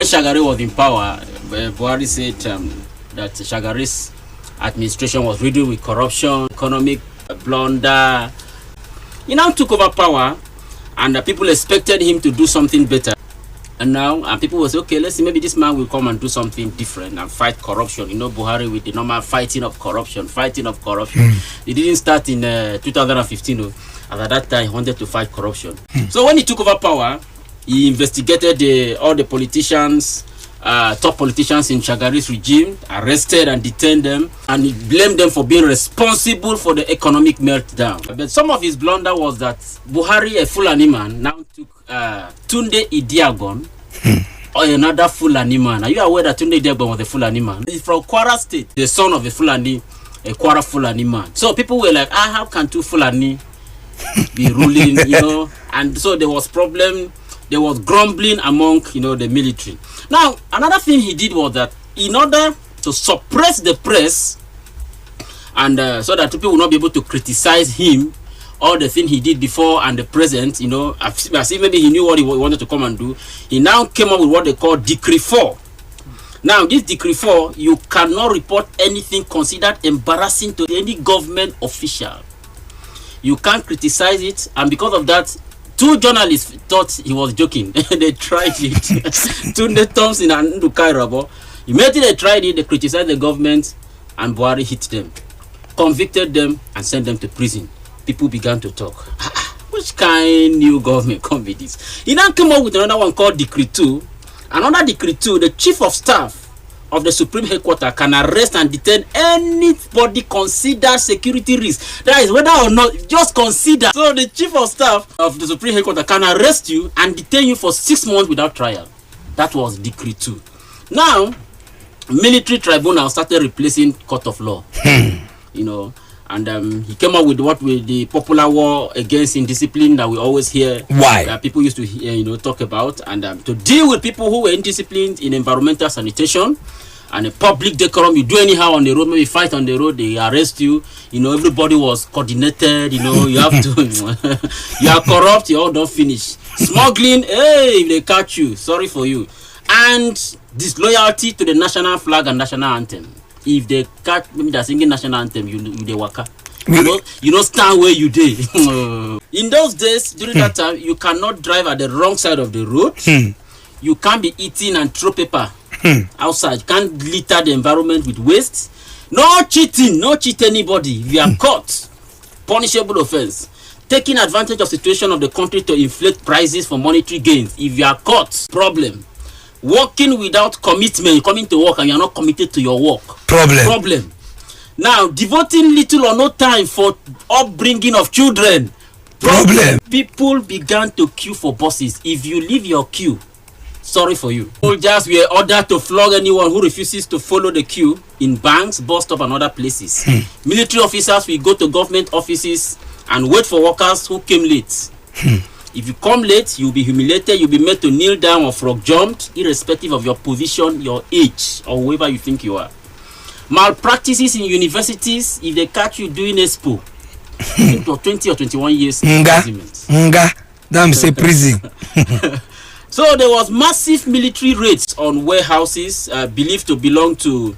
Shagari was in power, Buhari said that Shagari's administration was riddled with corruption, economic blunder. He now took over power, and people expected him to do something better. And now, people will say, okay, let's see, maybe this man will come and do something different and fight corruption. You know, Buhari with the normal fighting of corruption. It didn't start in 2015. And at that time, he wanted to fight corruption. So when he took over power, he investigated all the politicians, top politicians in Shagari's regime, arrested and detained them, and he blamed them for being responsible for the economic meltdown. But some of his blunder was that Buhari, a Fulani man, now took Tunde Idiagbon, or another Fulani man. Are you aware that Tunde Idiagbon was a Fulani man? He's from Kwara State, the son of a Kwara Fulani man. So people were like, how can two Fulani be ruling, you know? And so there was problem. There was grumbling among, the military. Now, another thing he did was that in order to suppress the press and so that people will not be able to criticize him, all the thing he did before and the present, as if maybe he knew what he wanted to come and do, he now came up with what they call Decree 4. Now, this Decree 4, you cannot report anything considered embarrassing to any government official. You can't criticize it, and because of that, 2 journalists thought he was joking. They tried it. Tunde Thompson and Ndukai Rabo. Immediately they tried it, they criticized the government, and Buhari hit them, convicted them, and sent them to prison. People began to talk. Which kind new government come with this? He now came up with another one called Decree 2. Another Decree 2, the chief of staff of the Supreme Headquarters can arrest and detain anybody considered security risk. That is, whether or not, just consider. So the chief of staff of the Supreme Headquarters can arrest you and detain you for 6 months without trial. That was Decree 2. Now, military tribunal started replacing court of law. And he came up with the popular war against indiscipline that we always hear. Why? That people used to hear, talk about, and to deal with people who were indisciplined in environmental sanitation and a public decorum. You do anyhow on the road, maybe fight on the road, they arrest you. Everybody was coordinated. You have to. You are corrupt. You all don't finish. Smuggling. Hey, if they catch you, sorry for you. And disloyalty to the national flag and national anthem. If they catch maybe they're singing national anthem, you they waka. You know stand where you did. In those days, during that time, you cannot drive at the wrong side of the road. You can't be eating and throw paper outside. You can't litter the environment with waste. No cheating, no cheat anybody. If you are caught, punishable offense. Taking advantage of situation of the country to inflate prices for monetary gains. If you are caught, problem. Working without commitment, coming to work and you are not committed to your work. Problem. Now, devoting little or no time for upbringing of children. Problem. People began to queue for buses. If you leave your queue, sorry for you. Soldiers were ordered to flog anyone who refuses to follow the queue in banks, bus stop, and other places. Military officers will go to government offices and wait for workers who came late. If you come late, you'll be humiliated, you'll be made to kneel down or frog jumped, irrespective of your position, your age, or whoever you think you are. Malpractices in universities, if they catch you doing expo, 20 or 21 years imprisonment. Damn, say prison. So there was massive military raids on warehouses believed to belong to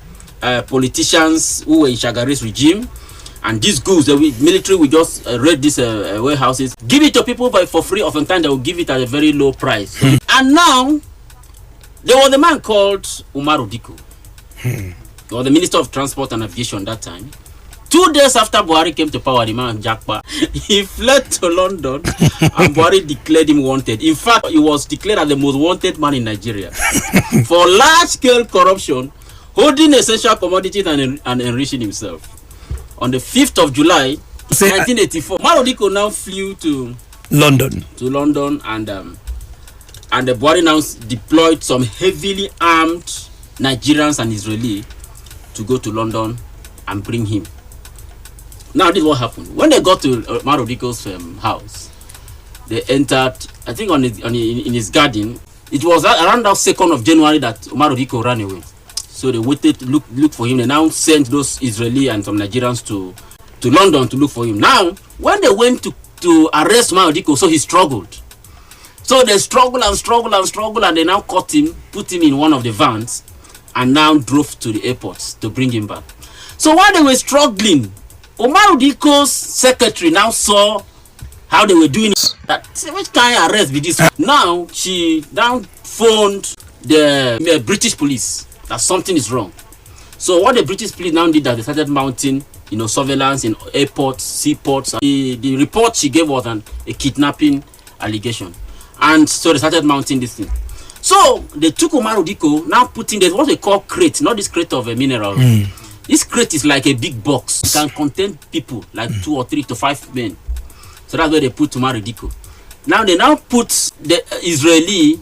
politicians who were in Shagari's regime. And these goods, the military will just raid these warehouses, give it to people for free. Oftentimes they will give it at a very low price. And now, there was a man called Umaru Diko. He was the Minister of Transport and Aviation that time. 2 days after Buhari came to power, the man Jakpa, he fled to London and Buhari declared him wanted. In fact, he was declared as the most wanted man in Nigeria for large-scale corruption, holding essential commodities and enriching himself. On the 5th of July, 1984, Marodiko now flew to London, and the Buhari now deployed some heavily armed Nigerians and Israelis to go to London and bring him. Now, this is what happened. When they got to Marodiko's house, they entered, I think in his garden. It was around that 2nd of January that Marodiko ran away. So they waited, look for him. They now sent those Israeli and some Nigerians to London to look for him. Now, when they went to arrest Marodiko, so he struggled. So they struggle and struggle and struggle, and they now caught him, put him in one of the vans, and now drove to the airport to bring him back. So while they were struggling, Umaru Dikko's secretary now saw how they were doing it. That, which kind of arrest be this? Now she now phoned the British police that something is wrong. So what the British police now did, that they started mounting, surveillance in airports, seaports. The report she gave was a kidnapping allegation, and so they started mounting this thing. So they took Umaru Dikko, now putting what they call crate, not this crate of a mineral. This crate is like a big box. It can contain people, like 2 or 3 to 5 men. So that's where they put Umaru Dikko. Now they put the Israeli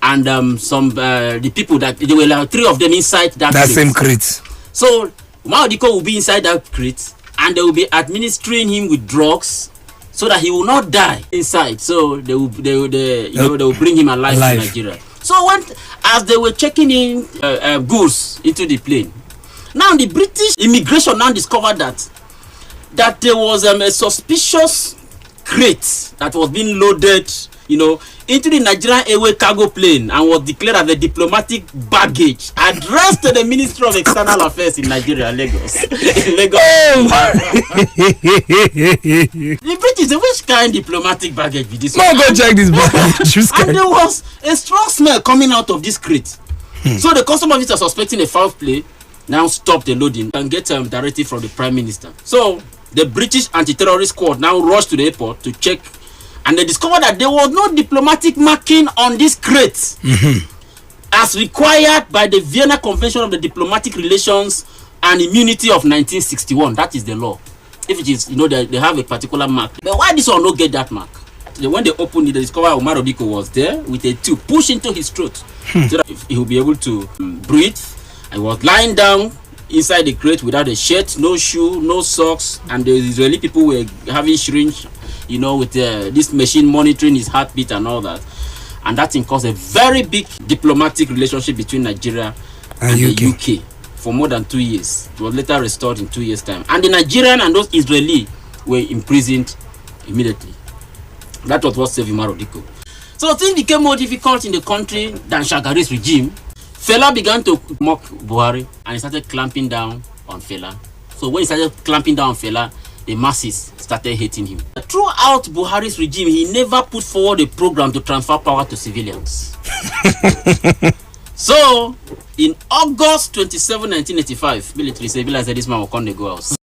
and the people that they were like 3 of them inside that crate. Same crate. So Umaru Dikko will be inside that crate, and they will be administering him with drugs so that he will not die inside. So they will bring him alive to Nigeria. So as they were checking in goods into the plane, now the British immigration now discovered that there was a suspicious crate that was being loaded, into the Nigerian Airways cargo plane, and was declared as a diplomatic baggage addressed to the Ministry of External Affairs in Nigeria, Lagos. Lagos. The British, which kind of diplomatic baggage be this? No, go check this baggage. And there was a strong smell coming out of this crate. So the custom officer, suspecting a foul play, now stopped the loading and get a directive from the Prime Minister. So the British anti-terrorist squad now rushed to the airport to check, and they discovered that there was no diplomatic marking on this crate, as required by the Vienna Convention of the Diplomatic Relations and Immunity of 1961. That is the law. If it is, they have a particular mark. But why this one not get that mark? When they opened it, they discovered Umaru Dikko was there with a tube pushed into his throat, so that he will be able to breathe. I was lying down inside the crate without a shirt, no shoe, no socks, and the Israeli people were having syringe, with this machine monitoring his heartbeat and all that. And that thing caused a very big diplomatic relationship between Nigeria and the UK for more than 2 years. It was later restored in 2 years' time. And the Nigerian and those Israeli were imprisoned immediately. That was what saved Umaru Dikko. So things became more difficult in the country than Shagari's regime. Fela began to mock Buhari, and he started clamping down on Fela. So when he started clamping down on Fela, the masses started hating him. Throughout Buhari's regime, he never put forward a program to transfer power to civilians. So in August 27, 1985, military said, this man will come to go house.